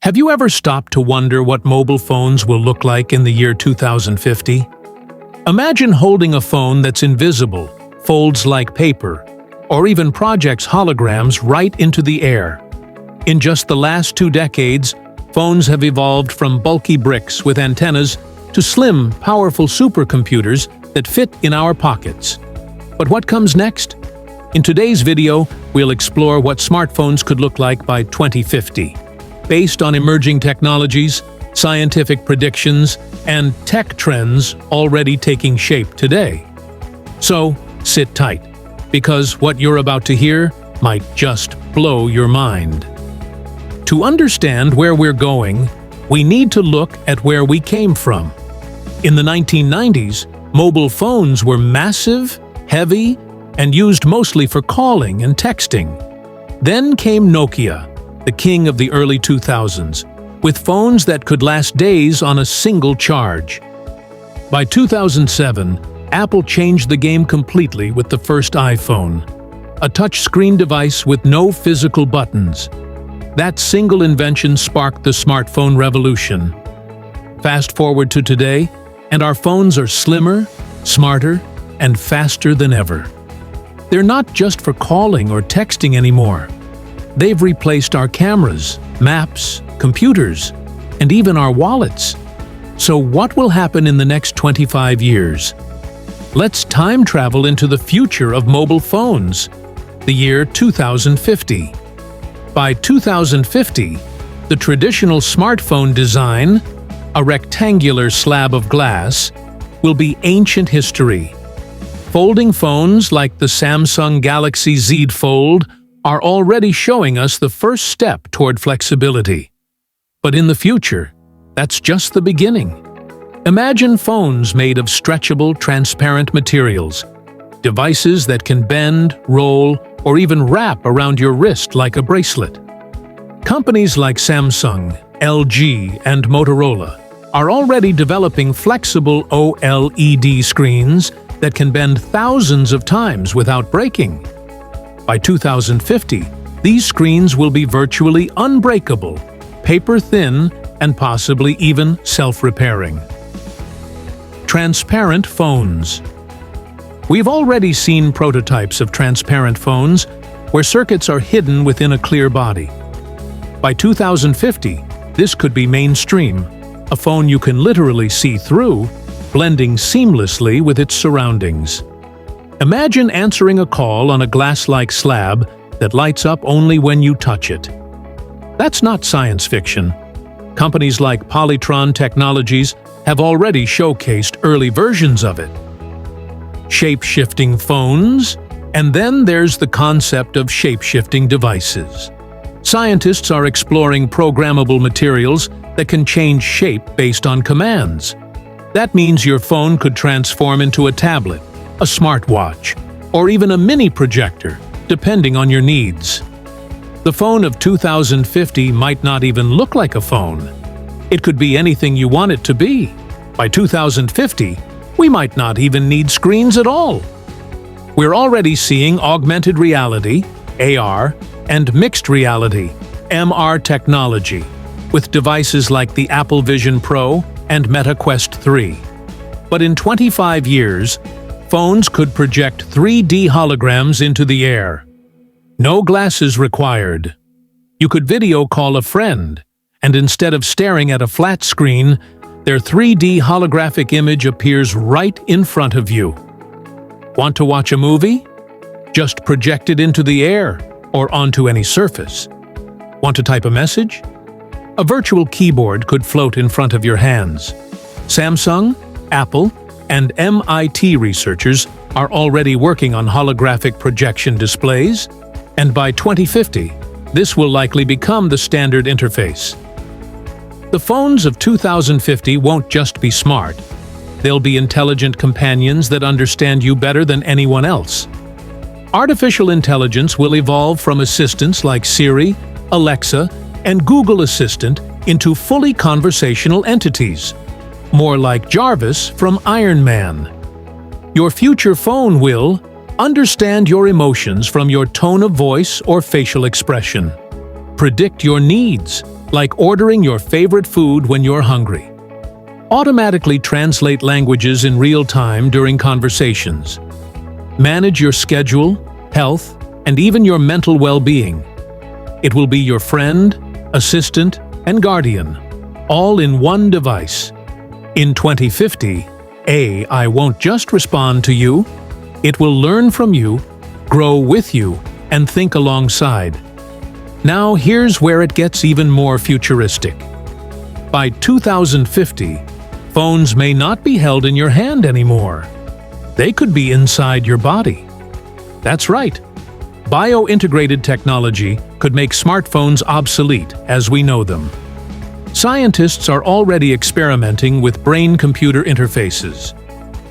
Have you ever stopped to wonder what mobile phones will look like in the year 2050? Imagine holding a phone that's invisible, folds like paper, or even projects holograms right into the air. In just the last 2 decades, phones have evolved from bulky bricks with antennas to slim, powerful supercomputers that fit in our pockets. But what comes next? In today's video, we'll explore what smartphones could look like by 2050. Based on emerging technologies, scientific predictions, and tech trends already taking shape today. So, sit tight, because what you're about to hear might just blow your mind. To understand where we're going, we need to look at where we came from. In the 1990s, mobile phones were massive, heavy, and used mostly for calling and texting. Then came Nokia, the king of the early 2000s, with phones that could last days on a single charge. By 2007, Apple changed the game completely with the first iPhone, a touchscreen device with no physical buttons. That single invention sparked the smartphone revolution. Fast forward to today, and our phones are slimmer, smarter, and faster than ever. They're not just for calling or texting anymore. They've replaced our cameras, maps, computers, and even our wallets. So what will happen in the next 25 years? Let's time travel into the future of mobile phones, the year 2050. By 2050, the traditional smartphone design, a rectangular slab of glass, will be ancient history. Folding phones like the Samsung Galaxy Z Fold are already showing us the first step toward flexibility. But in the future, that's just the beginning. Imagine phones made of stretchable, transparent materials, devices that can bend, roll, or even wrap around your wrist like a bracelet. Companies like Samsung, LG, and Motorola are already developing flexible OLED screens that can bend thousands of times without breaking. By 2050, these screens will be virtually unbreakable, paper-thin, and possibly even self-repairing. Transparent phones. We've already seen prototypes of transparent phones where circuits are hidden within a clear body. By 2050, this could be mainstream, a phone you can literally see through, blending seamlessly with its surroundings. Imagine answering a call on a glass-like slab that lights up only when you touch it. That's not science fiction. Companies like Polytron Technologies have already showcased early versions of it. Shape-shifting phones, and then there's the concept of shape-shifting devices. Scientists are exploring programmable materials that can change shape based on commands. That means your phone could transform into a tablet, a smartwatch, or even a mini projector, depending on your needs. The phone of 2050 might not even look like a phone. It could be anything you want it to be. By 2050, we might not even need screens at all. We're already seeing augmented reality, AR, and mixed reality, MR technology, with devices like the Apple Vision Pro and Meta Quest 3. But in 25 years, phones could project 3D holograms into the air. No glasses required. You could video call a friend, and instead of staring at a flat screen, their 3D holographic image appears right in front of you. Want to watch a movie? Just project it into the air or onto any surface. Want to type a message? A virtual keyboard could float in front of your hands. Samsung, Apple, and MIT researchers are already working on holographic projection displays, and by 2050, this will likely become the standard interface. The phones of 2050 won't just be smart. They'll be intelligent companions that understand you better than anyone else. Artificial intelligence will evolve from assistants like Siri, Alexa, and Google Assistant into fully conversational entities, more like Jarvis from Iron Man. Your future phone will understand your emotions from your tone of voice or facial expression, predict your needs, like ordering your favorite food when you're hungry. Automatically translate languages in real time during conversations. Manage your schedule, health, and even your mental well-being. It will be your friend, assistant, and guardian, all in one device. In 2050, AI won't just respond to you, it will learn from you, grow with you, and think alongside. Now here's where it gets even more futuristic. By 2050, phones may not be held in your hand anymore. They could be inside your body. That's right. Bio-integrated technology could make smartphones obsolete as we know them. Scientists are already experimenting with brain-computer interfaces,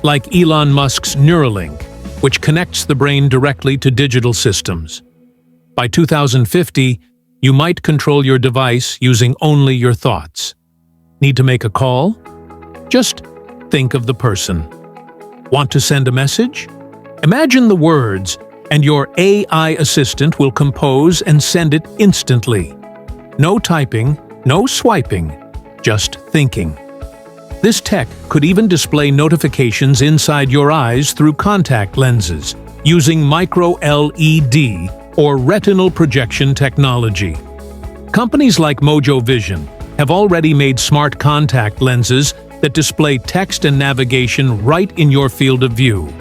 like Elon Musk's Neuralink, which connects the brain directly to digital systems. By 2050, you might control your device using only your thoughts. Need to make a call? Just think of the person. Want to send a message? Imagine the words, and your AI assistant will compose and send it instantly. No typing, no swiping, just thinking. This tech could even display notifications inside your eyes through contact lenses, using micro-LED or retinal projection technology. Companies like Mojo Vision have already made smart contact lenses that display text and navigation right in your field of view.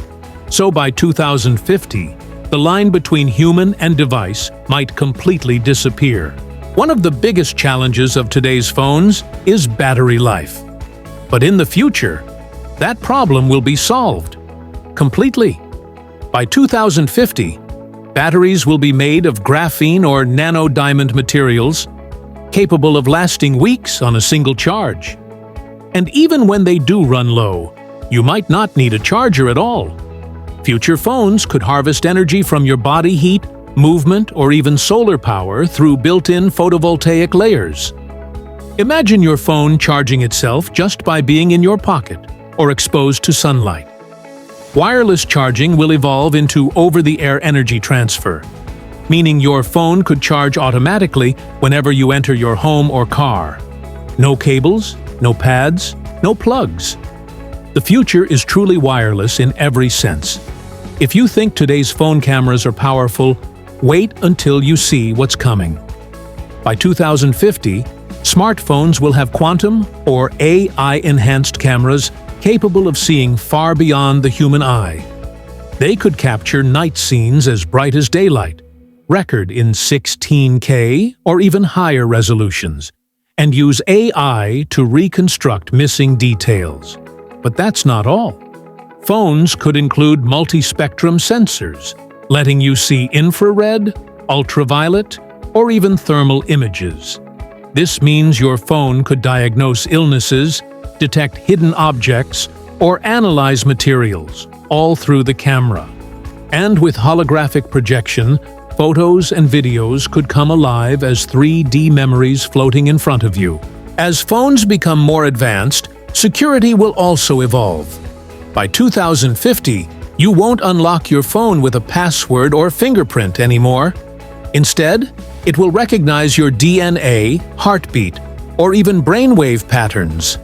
So by 2050, the line between human and device might completely disappear. One of the biggest challenges of today's phones is battery life. But in the future, that problem will be solved completely. By 2050, batteries will be made of graphene or nanodiamond materials, capable of lasting weeks on a single charge. And even when they do run low, you might not need a charger at all. Future phones could harvest energy from your body heat, movement, or even solar power through built-in photovoltaic layers. Imagine your phone charging itself just by being in your pocket or exposed to sunlight. Wireless charging will evolve into over-the-air energy transfer, meaning your phone could charge automatically whenever you enter your home or car. No cables, no pads, no plugs. The future is truly wireless in every sense. If you think today's phone cameras are powerful, wait until you see what's coming. By 2050, smartphones will have quantum or AI-enhanced cameras capable of seeing far beyond the human eye. They could capture night scenes as bright as daylight, record in 16K or even higher resolutions, and use AI to reconstruct missing details. But that's not all. Phones could include multi-spectrum sensors, letting you see infrared, ultraviolet, or even thermal images. This means your phone could diagnose illnesses, detect hidden objects, or analyze materials, all through the camera. And with holographic projection, photos and videos could come alive as 3D memories floating in front of you. As phones become more advanced, security will also evolve. By 2050, you won't unlock your phone with a password or fingerprint anymore. Instead, it will recognize your DNA, heartbeat, or even brainwave patterns.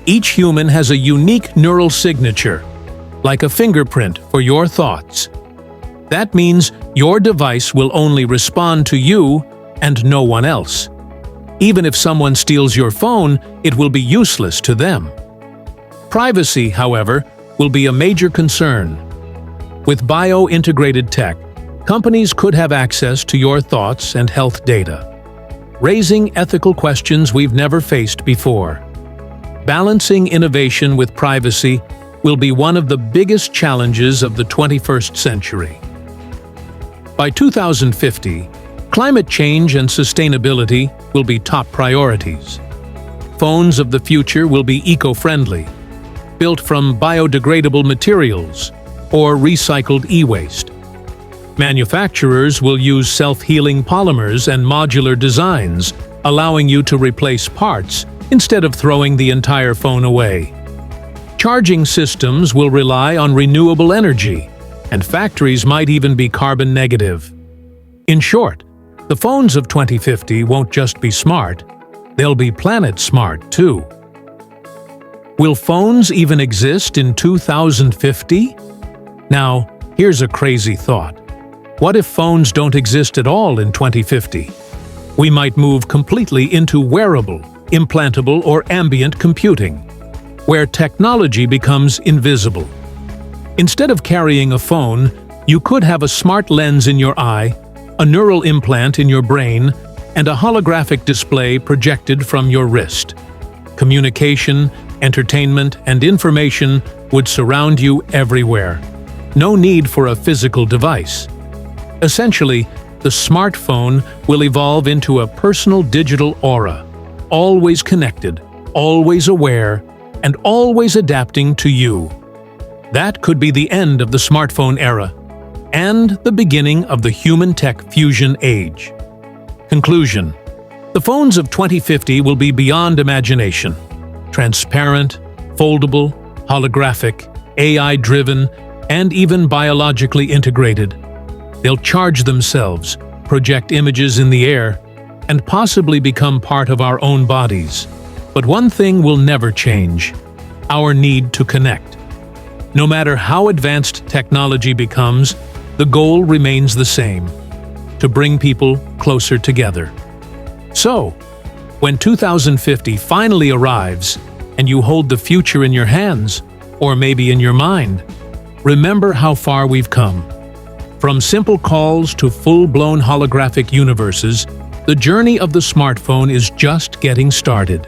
Each human has a unique neural signature, like a fingerprint for your thoughts. That means your device will only respond to you and no one else. Even if someone steals your phone, it will be useless to them. Privacy, however, will be a major concern. With bio-integrated tech, companies could have access to your thoughts and health data, raising ethical questions we've never faced before. Balancing innovation with privacy will be one of the biggest challenges of the 21st century. By 2050, climate change and sustainability will be top priorities. Phones of the future will be eco-friendly, built from biodegradable materials or recycled e-waste. Manufacturers will use self-healing polymers and modular designs, allowing you to replace parts instead of throwing the entire phone away. Charging systems will rely on renewable energy, and factories might even be carbon negative. In short, the phones of 2050 won't just be smart, They'll be planet smart, too. Will phones even exist in 2050? Now, here's a crazy thought. What if phones don't exist at all in 2050? We might move completely into wearable, implantable, or ambient computing, where technology becomes invisible. Instead of carrying a phone, you could have a smart lens in your eye, a neural implant in your brain, and a holographic display projected from your wrist. Communication, entertainment, and information would surround you everywhere. No need for a physical device. Essentially, the smartphone will evolve into a personal digital aura, always connected, always aware, and always adapting to you. That could be the end of the smartphone era, and the beginning of the human-tech fusion age. Conclusion: the phones of 2050 will be beyond imagination. Transparent, foldable, holographic, AI-driven, and even biologically integrated. They'll charge themselves, project images in the air, and possibly become part of our own bodies. But one thing will never change: our need to connect. No matter how advanced technology becomes, the goal remains the same: to bring people closer together. So, when 2050 finally arrives and you hold the future in your hands, or maybe in your mind, remember how far we've come. From simple calls to full-blown holographic universes, the journey of the smartphone is just getting started.